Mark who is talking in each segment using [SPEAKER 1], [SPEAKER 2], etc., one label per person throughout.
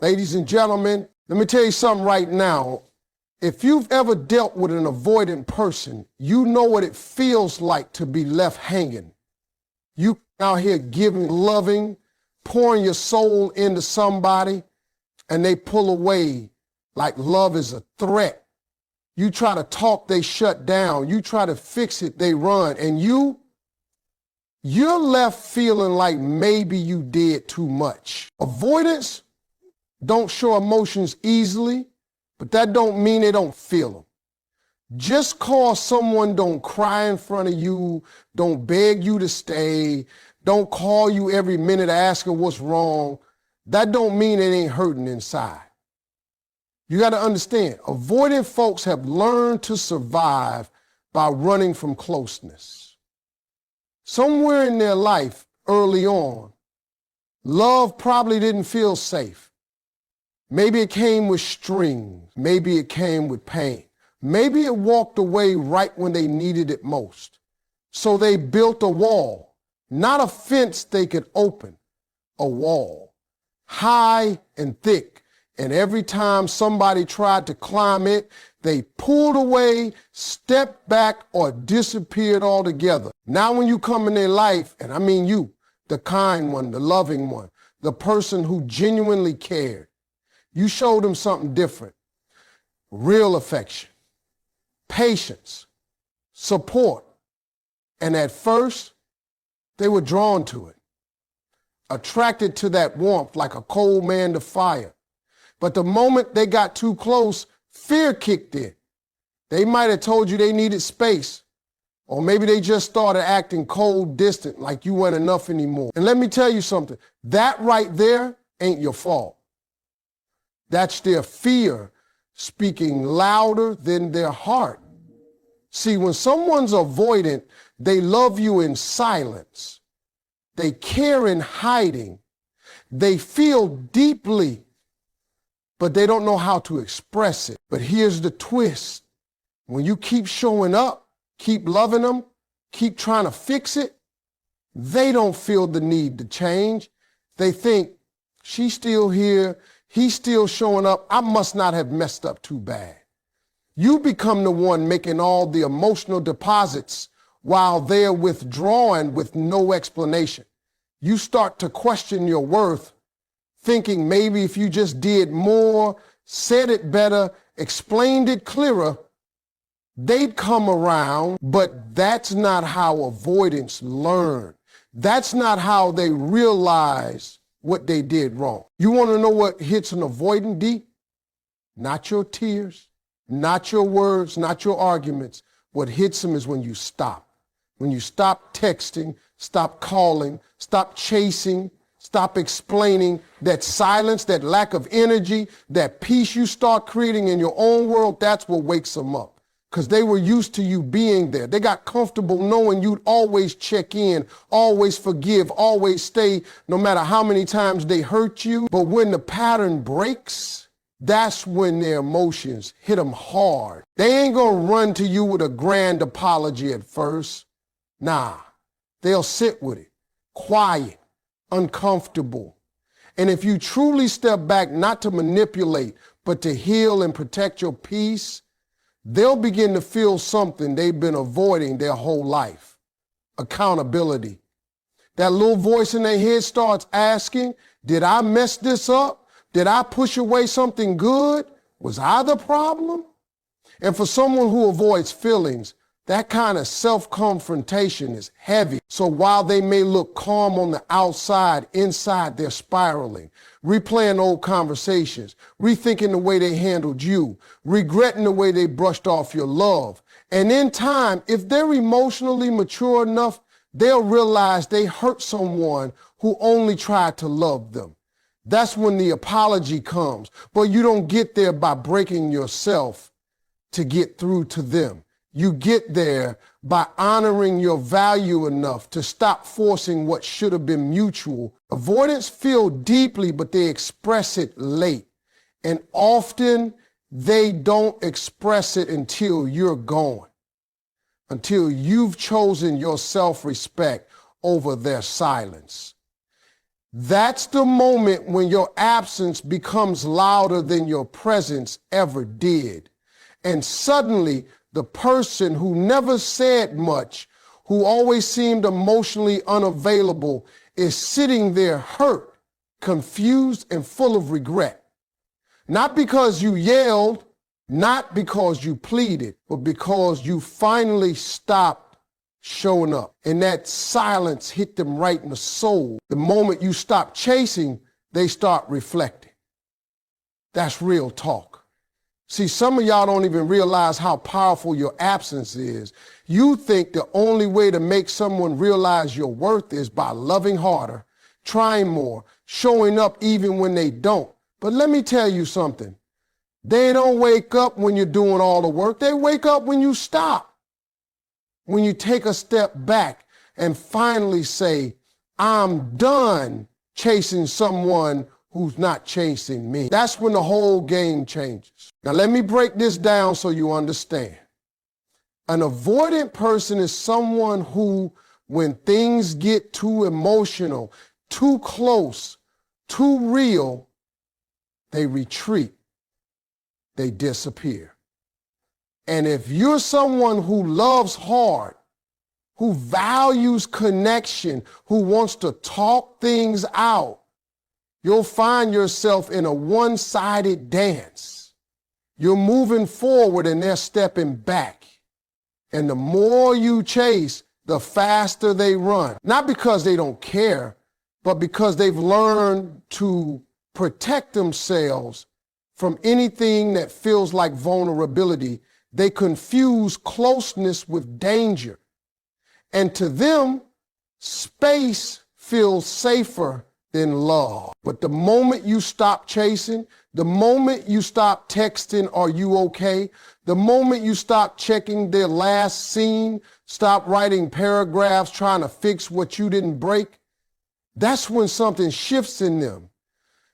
[SPEAKER 1] Ladies and gentlemen, let me tell you something right now. If you've ever dealt with an avoidant person, you know what it feels like to be left hanging. You out here giving, loving, pouring your soul into somebody, and they pull away like love is a threat. You try to talk, they shut down. You try to fix it, they run. And you're left feeling like maybe you did too much. Avoidance don't show emotions easily, but that don't mean they don't feel them. Just cause someone don't cry in front of you, don't beg you to stay, don't call you every minute asking what's wrong, that don't mean it ain't hurting inside. You got to understand, avoidant folks have learned to survive by running from closeness. Somewhere in their life, early on, love probably didn't feel safe. Maybe it came with strings. Maybe it came with pain. Maybe it walked away right when they needed it most. So they built a wall, not a fence they could open, a wall, high and thick. And every time somebody tried to climb it, they pulled away, stepped back, or disappeared altogether. Now when you come in their life, and I mean you, the kind one, the loving one, the person who genuinely cared, you showed them something different. Real affection, patience, support. And at first, they were drawn to it, attracted to that warmth like a cold man to fire. But the moment they got too close, fear kicked in. They might have told you they needed space, or maybe they just started acting cold, distant, like you weren't enough anymore. And let me tell you something, that right there ain't your fault. That's their fear speaking louder than their heart. See, when someone's avoidant, they love you in silence. They care in hiding. They feel deeply, but they don't know how to express it. But here's the twist. When you keep showing up, keep loving them, keep trying to fix it, they don't feel the need to change. They think, she's still here, he's still showing up, I must not have messed up too bad. You become the one making all the emotional deposits while they're withdrawing with no explanation. You start to question your worth, thinking maybe if you just did more, said it better, explained it clearer, they'd come around. But that's not how avoidants learn. That's not how they realize what they did wrong. You want to know what hits an avoidant deep? Not your tears, not your words, not your arguments. What hits them is when you stop. When you stop texting, stop calling, stop chasing, stop explaining. That silence, that lack of energy, that peace you start creating in your own world, that's what wakes them up. Because they were used to you being there. They got comfortable knowing you'd always check in, always forgive, always stay, no matter how many times they hurt you. But when the pattern breaks, that's when their emotions hit them hard. They ain't gonna run to you with a grand apology at first. Nah, they'll sit with it, quiet, uncomfortable. And if you truly step back, not to manipulate, but to heal and protect your peace, they'll begin to feel something they've been avoiding their whole life. Accountability. That little voice in their head starts asking, did I mess this up? Did I push away something good? Was I the problem? And for someone who avoids feelings, that kind of self-confrontation is heavy. So while they may look calm on the outside, inside they're spiraling, replaying old conversations, rethinking the way they handled you, regretting the way they brushed off your love. And in time, if they're emotionally mature enough, they'll realize they hurt someone who only tried to love them. That's when the apology comes. But you don't get there by breaking yourself to get through to them. You get there by honoring your value enough to stop forcing what should have been mutual. Avoidants feel deeply, but they express it late. And often they don't express it until you're gone, until you've chosen your self-respect over their silence. That's the moment when your absence becomes louder than your presence ever did. And suddenly, the person who never said much, who always seemed emotionally unavailable, is sitting there hurt, confused, and full of regret. Not because you yelled, not because you pleaded, but because you finally stopped showing up. And that silence hit them right in the soul. The moment you stop chasing, they start reflecting. That's real talk. See, some of y'all don't even realize how powerful your absence is. You think the only way to make someone realize your worth is by loving harder, trying more, showing up even when they don't. But let me tell you something. They don't wake up when you're doing all the work. They wake up when you stop. When you take a step back and finally say, I'm done chasing someone who's not chasing me. That's when the whole game changes. Now let me break this down so you understand. An avoidant person is someone who, when things get too emotional, too close, too real, they retreat, they disappear. And if you're someone who loves hard, who values connection, who wants to talk things out, you'll find yourself in a one-sided dance. You're moving forward and they're stepping back. And the more you chase, the faster they run. Not because they don't care, but because they've learned to protect themselves from anything that feels like vulnerability. They confuse closeness with danger. And to them, space feels safer than love. But the moment you stop chasing, the moment you stop texting, are you okay? The moment you stop checking their last scene, stop writing paragraphs trying to fix what you didn't break, that's when something shifts in them.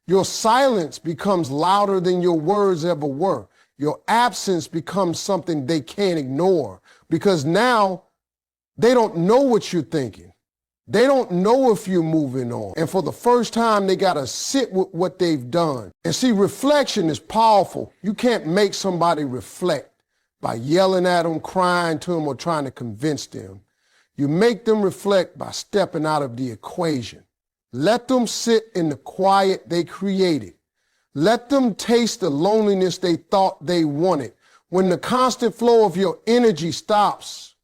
[SPEAKER 1] Your silence becomes louder than your words ever were. Your absence becomes something they can't ignore because now they don't know what you're thinking. They don't know if you're moving on. And for the first time, they got to sit with what they've done. And see, reflection is powerful. You can't make somebody reflect by yelling at them, crying to them, or trying to convince them. You make them reflect by stepping out of the equation. Let them sit in the quiet they created. Let them taste the loneliness they thought they wanted. When the constant flow of your energy stops,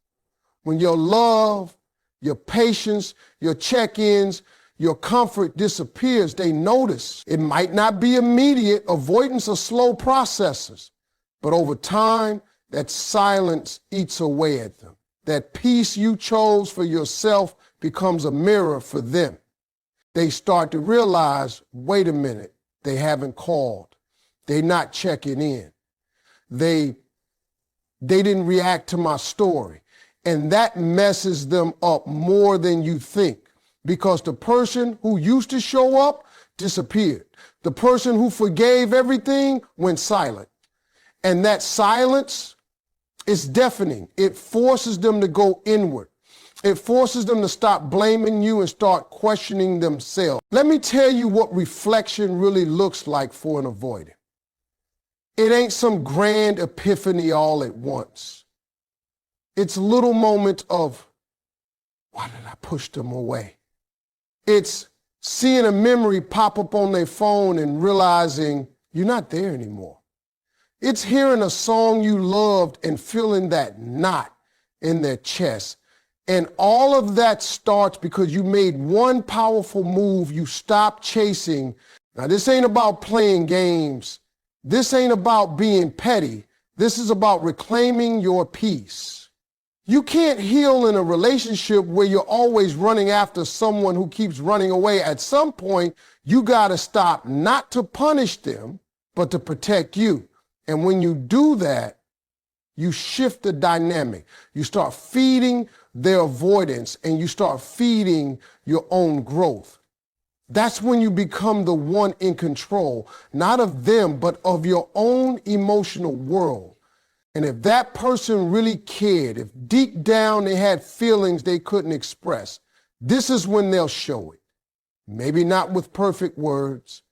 [SPEAKER 1] when your love, your patience, your check-ins, your comfort disappears, they notice. It might not be immediate. Avoidance are slow processes. But over time, that silence eats away at them. That peace you chose for yourself becomes a mirror for them. They start to realize, wait a minute. They haven't called. They're not checking in. They didn't react to my story. And that messes them up more than you think because the person who used to show up disappeared. The person who forgave everything went silent. And that silence is deafening. It forces them to go inward. It forces them to stop blaming you and start questioning themselves. Let me tell you what reflection really looks like for an avoidant. It ain't some grand epiphany all at once. It's little moments of, why did I push them away? It's seeing a memory pop up on their phone and realizing you're not there anymore. It's hearing a song you loved and feeling that knot in their chest. And all of that starts because you made one powerful move. You stopped chasing. Now, this ain't about playing games. This ain't about being petty. This is about reclaiming your peace. You can't heal in a relationship where you're always running after someone who keeps running away. At some point, you got to stop, not to punish them, but to protect you. And when you do that, you shift the dynamic. You start feeding their avoidance and you start feeding your own growth. That's when you become the one in control, not of them, but of your own emotional world. And if that person really cared, if deep down they had feelings they couldn't express, this is when they'll show it. maybe not with perfect words,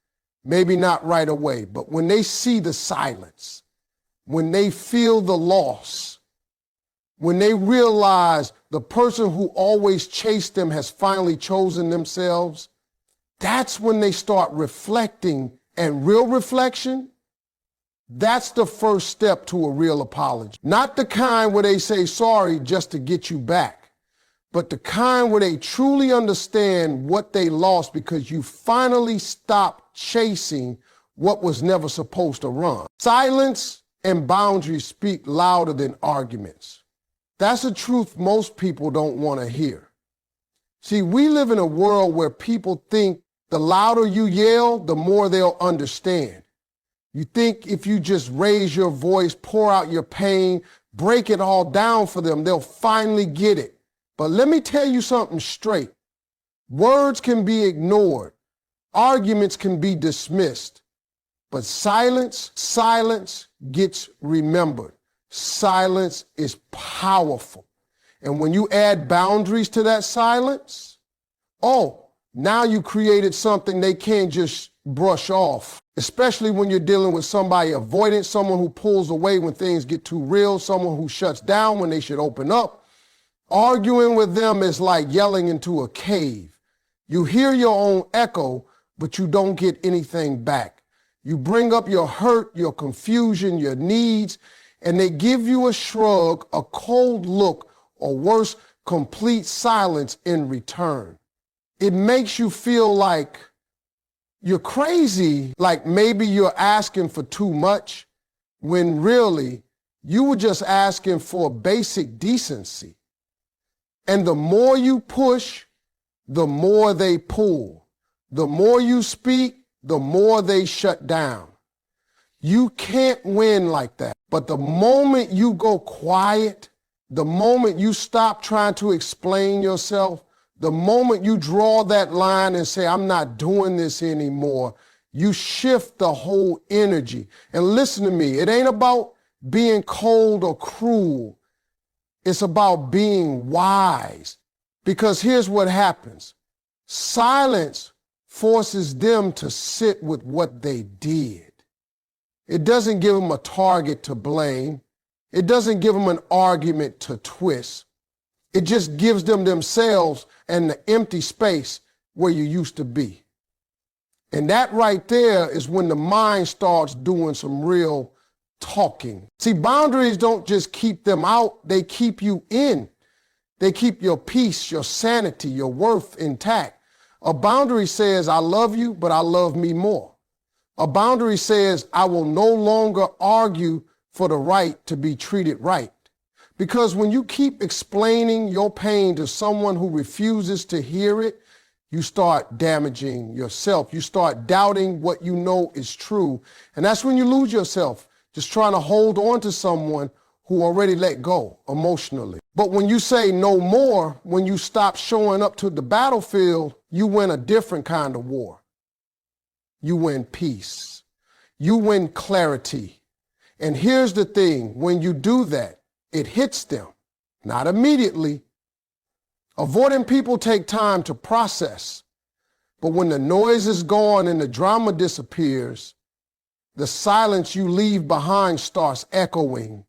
[SPEAKER 1] maybe not right away, but when they see the silence, when they feel the loss, when they realize the person who always chased them has finally chosen themselves, that's when they start reflecting. And real reflection, that's the first step to a real apology. Not the kind where they say sorry just to get you back, but the kind where they truly understand what they lost because you finally stopped chasing what was never supposed to run. Silence and boundaries speak louder than arguments. That's a truth most people don't want to hear. See, we live in a world where people think the louder you yell, the more they'll understand. You think if you just raise your voice, pour out your pain, break it all down for them, they'll finally get it. But let me tell you something straight. Words can be ignored. Arguments can be dismissed. But silence gets remembered. Silence is powerful. And when you add boundaries to that silence, now you created something they can't just brush off, especially when you're dealing with somebody avoidant, someone who pulls away when things get too real, someone who shuts down when they should open up. Arguing with them is like yelling into a cave. You hear your own echo, but you don't get anything back. You bring up your hurt, your confusion, your needs, and they give you a shrug, a cold look, or worse, complete silence in return. It makes you feel like you're crazy, like maybe you're asking for too much, when really you were just asking for basic decency. And the more you push, the more they pull. The more you speak, the more they shut down. You can't win like that. But the moment you go quiet, the moment you stop trying to explain yourself, the moment you draw that line and say, I'm not doing this anymore, you shift the whole energy. And listen to me, it ain't about being cold or cruel. It's about being wise. Because here's what happens. Silence forces them to sit with what they did. It doesn't give them a target to blame. It doesn't give them an argument to twist. It just gives them themselves and the empty space where you used to be. And that right there is when the mind starts doing some real talking. See, boundaries don't just keep them out, they keep you in. They keep your peace, your sanity, your worth intact. A boundary says, I love you, but I love me more. A boundary says, I will no longer argue for the right to be treated right. Because when you keep explaining your pain to someone who refuses to hear it, you start damaging yourself. You start doubting what you know is true. And that's when you lose yourself, just trying to hold on to someone who already let go emotionally. But when you say no more, when you stop showing up to the battlefield, you win a different kind of war. You win peace. You win clarity. And here's the thing, when you do that, it hits them, not immediately. Avoidant people take time to process. But when the noise is gone and the drama disappears, the silence you leave behind starts echoing.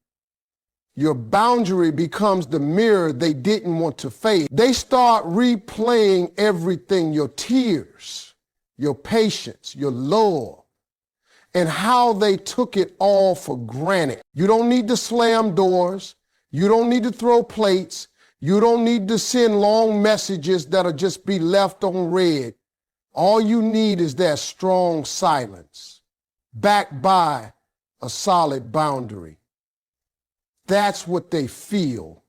[SPEAKER 1] Your boundary becomes the mirror they didn't want to face. They start replaying everything, your tears, your patience, your love, and how they took it all for granted. You don't need to slam doors. You don't need to throw plates. You don't need to send long messages that'll just be left unread. All you need is that strong silence, backed by a solid boundary. That's what they feel.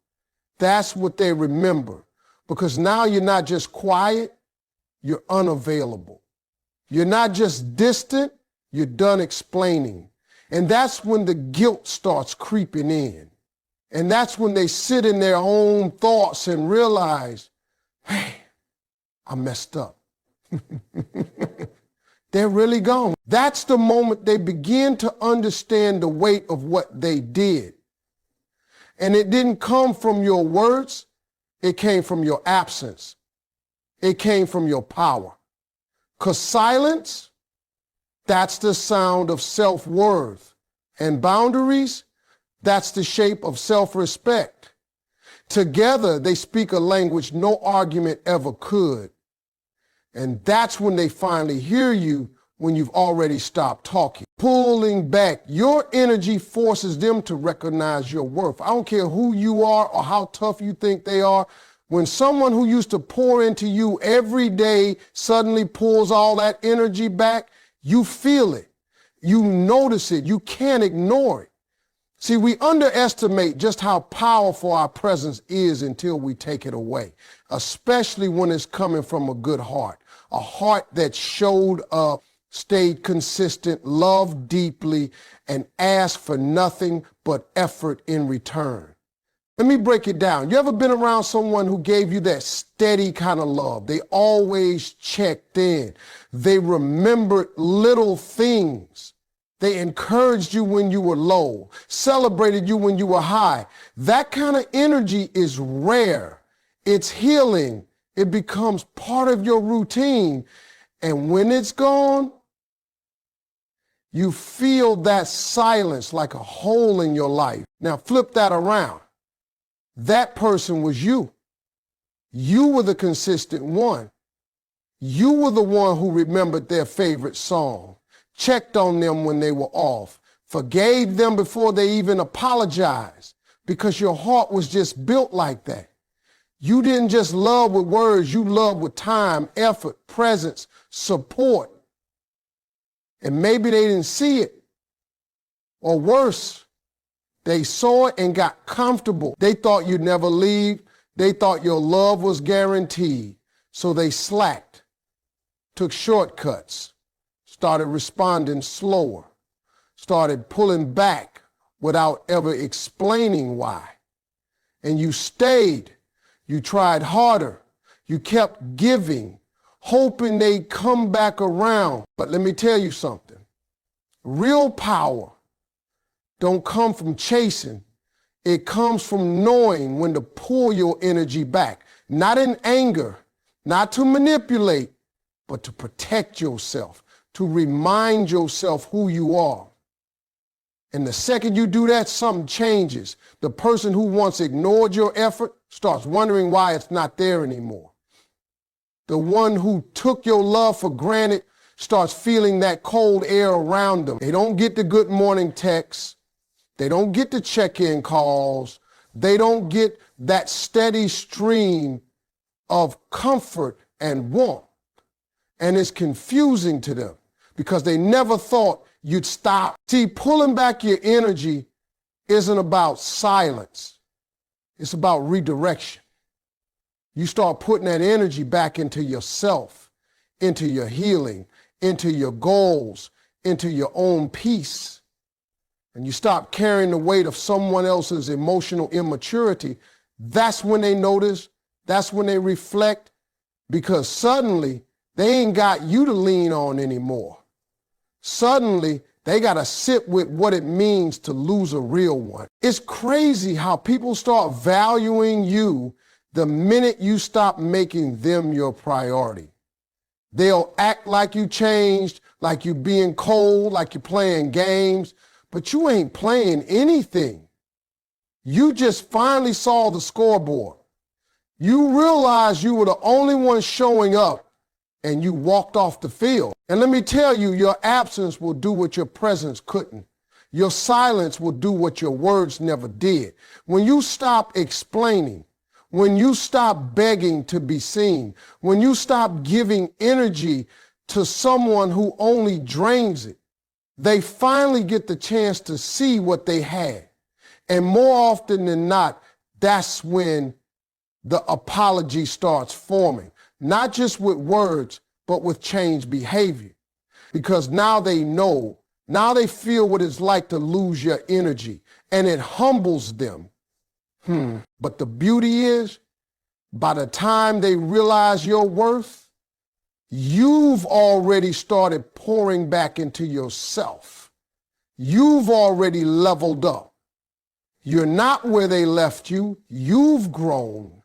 [SPEAKER 1] That's what they remember. Because now you're not just quiet, you're unavailable. You're not just distant, you're done explaining. And that's when the guilt starts creeping in. And that's when they sit in their own thoughts and realize, hey, I messed up. They're really gone. That's the moment they begin to understand the weight of what they did. And it didn't come from your words. It came from your absence. It came from your power. Because silence, that's the sound of self-worth. And boundaries, that's the shape of self-respect. Together, they speak a language no argument ever could. And that's when they finally hear you, when you've already stopped talking. Pulling back, your energy forces them to recognize your worth. I don't care who you are or how tough you think they are. When someone who used to pour into you every day suddenly pulls all that energy back, you feel it. You notice it. You can't ignore it. See, we underestimate just how powerful our presence is until we take it away, especially when it's coming from a good heart, a heart that showed up, stayed consistent, loved deeply, and asked for nothing but effort in return. Let me break it down. You ever been around someone who gave you that steady kind of love? They always checked in. They remembered little things. They encouraged you when you were low, celebrated you when you were high. That kind of energy is rare. It's healing. It becomes part of your routine. And when it's gone, you feel that silence like a hole in your life. Now flip that around. That person was you. You were the consistent one. You were the one who remembered their favorite song, checked on them when they were off, forgave them before they even apologized, because your heart was just built like that. You didn't just love with words, you loved with time, effort, presence, support. And maybe they didn't see it. Or worse, they saw it and got comfortable. They thought you'd never leave. They thought your love was guaranteed. So they slacked, took shortcuts, started responding slower, started pulling back without ever explaining why. And you stayed. You tried harder. You kept giving, hoping they'd come back around. But let me tell you something. Real power don't come from chasing. It comes from knowing when to pull your energy back. Not in anger, not to manipulate, but to protect yourself, to remind yourself who you are. And the second you do that, something changes. The person who once ignored your effort starts wondering why it's not there anymore. The one who took your love for granted starts feeling that cold air around them. They don't get the good morning texts. They don't get the check-in calls. They don't get that steady stream of comfort and warmth. And it's confusing to them because they never thought you'd stop. See, pulling back your energy isn't about silence. It's about redirection. You start putting that energy back into yourself, into your healing, into your goals, into your own peace. And you stop carrying the weight of someone else's emotional immaturity. That's when they notice, that's when they reflect, because suddenly they ain't got you to lean on anymore. Suddenly they got to sit with what it means to lose a real one. It's crazy how people start valuing you the minute you stop making them your priority. They'll act like you changed, like you being cold, like you're playing games, but you ain't playing anything. You just finally saw the scoreboard. You realized you were the only one showing up and you walked off the field. And let me tell you, your absence will do what your presence couldn't. Your silence will do what your words never did. When you stop explaining, when you stop begging to be seen, when you stop giving energy to someone who only drains it, they finally get the chance to see what they had. And more often than not, that's when the apology starts forming, not just with words, but with changed behavior. Because now they know, now they feel what it's like to lose your energy, and it humbles them. But the beauty is, by the time they realize your worth, you've already started pouring back into yourself. You've already leveled up. You're not where they left you. You've grown.